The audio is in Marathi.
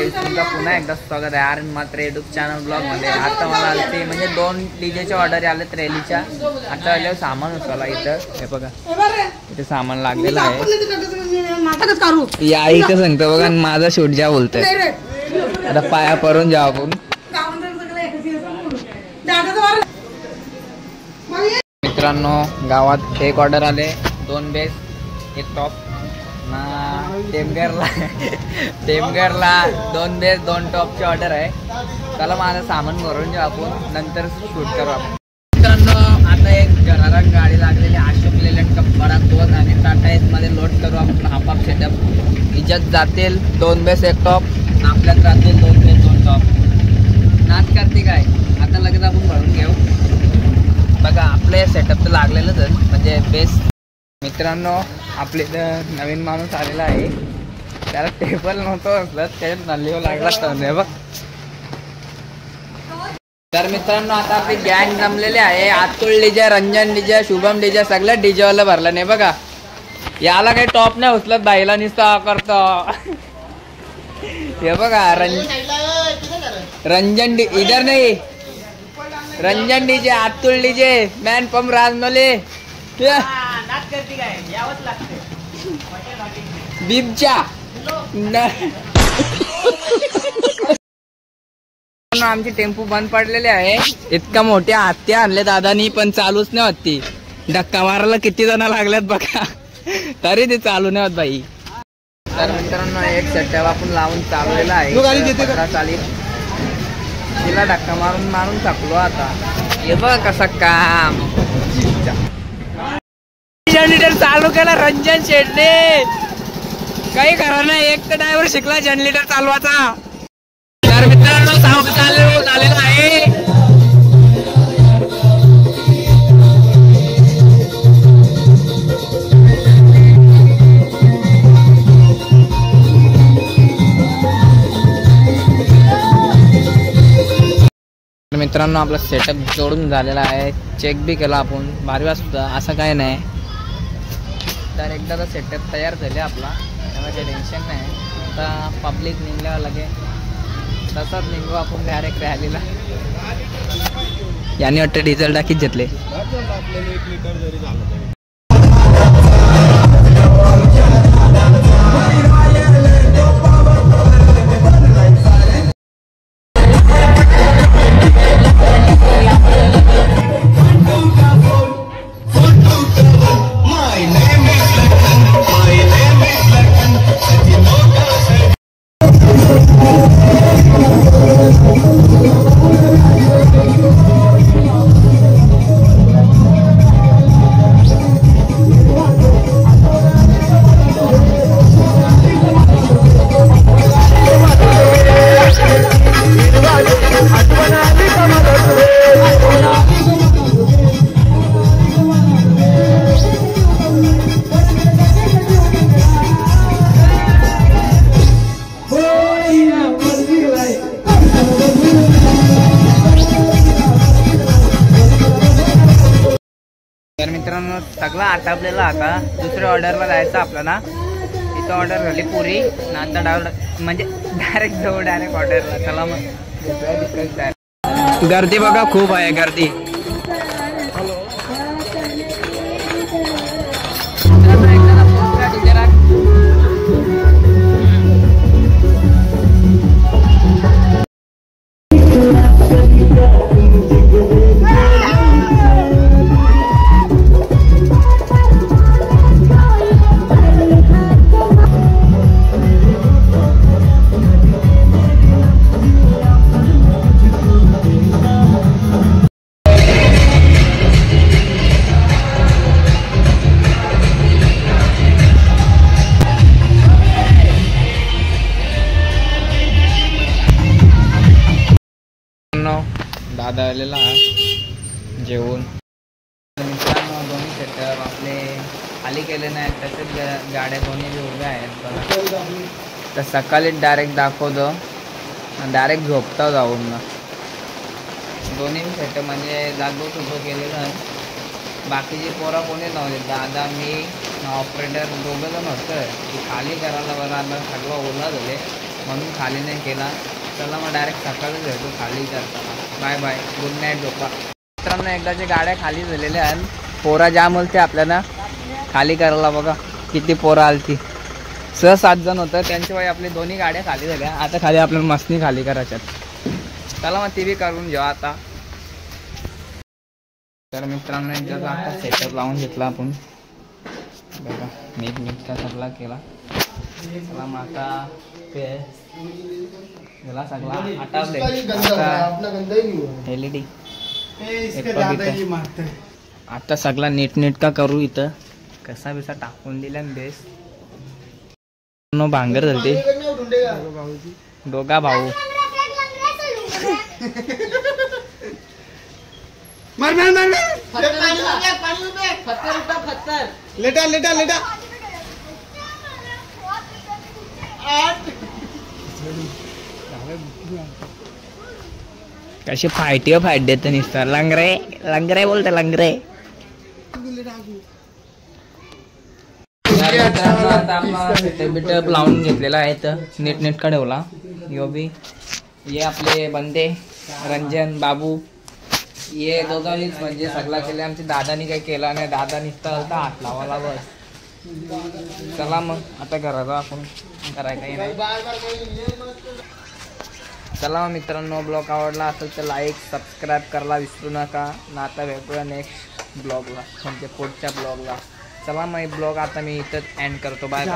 गाईस, तुमचं पुन्हा एकदा स्वागत आहे आर्यन मात्र युट्यूब चॅनल ब्लॉग मध्ये. आता मला आलते म्हणजे 2 डीजेच्या ऑर्डर आलेत रॅलीच्या. आता आल्यावर सामान उचला इथं. हे बघा इथे सामान लागलेलं आहे. या इथं सांगतो बघा माझा शूट ज्या बोलतोय. आता पाया पडून जाऊ आपण. मित्रांनो गावात एक ऑर्डर आले, 2 बेस 1 टॉप ना. टेमगरला 2 बेस 2 टॉपची ऑर्डर आहे. त्याला माझं सामान भरून घेऊ आपण, नंतर शूट करू आपण. मित्रांनो आता एक घराला गाडी लागलेली अशोक लेलंड कपडा 2 आणि टाटा एस मध्ये लोड करू आपण. हाफ सेटअप इज्जत जातील 2 बेस 1 टॉप, आपल्यात राहतील 2 बेस 2 टॉप. नाच करते काय आता लगेच आपण भरून घेऊ. बघा आपलं सेटअप तर लागलेलंच आहे म्हणजे बेस्ट. मित्रांनो आपले इथं नवीन माणूस आलेला आहे, त्याला टेबल नव्हतं असलं त्याच्यात नल्लीवर लागला तर बघ. तर मित्रांनो आता आपली गँग जमलेली आहे. Atul DJ, Ranjan DJ, Shubham DJ सगळं डीजेवाला भरलं नाही बघा. याला काही टॉप नाही उचलत, बाईला निस्ता करतो. हे बघा रंजन इधर नाही, Ranjan DJ, Atul DJ, man पम राजमौली, बिबच्या आमची टेम्पो बंद पडलेली आहे. इतका मोठ्या हत्या आणले दादानी पण चालूच नाही होत. ती धक्का मारायला किती जण लागल्यात बघा, तरी ते चालू नाही होत बाई. तर मित्रांनो एक सेटअप आपण लावून चाललेला आहे. तिला धक्का मारून थकलो आता. हे बघ कसं काम जनरेटर चालू केला रंजन शेटने. काही खरं नाही, एक तर ड्रायव्हर शिकला जनरेटर चालवायचा. तर मित्रांनो साऊंड झालेला आहे. मित्रांनो आपला सेटअप जोडून झालेला आहे, चेक बी केला आपण, भारी वाजता असं काय नाही. तर एकदा तर सेटअप तयार झाले आपला, त्यामुळे काही टेन्शन नाही. आता पब्लिक निघल्यावर लगे तसाच निघू आपण डायरेक्ट रॅलीला. याने वाटतं डिझेल टाकीत घेतले. तर मित्रांनो सगळं आटापलेलं. आता दुसऱ्या ऑर्डरला जायचं आपल्याला. इथं ऑर्डर झाली पुरी ना, आता म्हणजे डायरेक्ट जाऊ डायरेक्ट ऑर्डरला. चला मग गर्दी बघा खूप आहे गर्दी. दादा आलेला जेवून. मित्रांनो दोन्ही सेटअप आपले खाली केले नाही, तसेच गाड्या दोन्ही बी उभ्या आहेत बघा. तर सकाळी डायरेक्ट दाखवतो, डायरेक्ट झोपता जाऊन ना. दोन्ही सेटअप म्हणजे जागोच उभं केलेलं. बाकीची पोरा कोणी नव्हते, दादा मी ऑपरेटर दोघं जण होतं. ती खाली करायला बघा आता सगळं ओला झाले. म्हणून खाली नाही केला. चला मग डायरेक्ट सकाळच भेटू खाली करताना. बाय बाय, गुड नाईट, झोपा. मित्रांनो एकदाच्या गाड्या खाली झालेल्या आहेत. पोरा जाम होते आपल्याला खाली करायला. बघा किती पोरं आलती. 6-7 जण होतं. त्यांच्यामुळे आपली दोन्ही गाड्या खाली झाल्या. आता खाली आपल्याला मस्ती खाली करायच्यात. चला मग ती बी करून घेऊ आता. तर मित्रांनो एकदा आता सेटअप लावून घेतला आपण. बघा नीटका सगळा केला. चला मग आता गेला सगळा आटावले. LED आता सगळा नीटका करू. इथं कसा बिसा टाकून दिला बेस. भांगर झालते दोघा भाऊ. कशी फाईट देत निसतं. लंगरे बोलते लंगरे. बिटअप लावून घेतलेला आहे. तर नीटका ठेवला. यो बी ये आपले बंदे रंजन बाबू ये दोघांनीच म्हणजे सगळा केले. आमच्या दादानी काही केला नाही. दादा निसता हात लावायला बस. चला मग आता घरात आपण करायला काही नाही. चला मित्रांनो ब्लॉग आवडला असेल तर लाईक सबस्क्राईब करायला विसरू नका. ना आता भेटूया नेक्स्ट ब्लॉगला म्हणजे पुढच्या ब्लॉगला. चला मग ब्लॉग आता मी इथंच एंड करतो. बाय.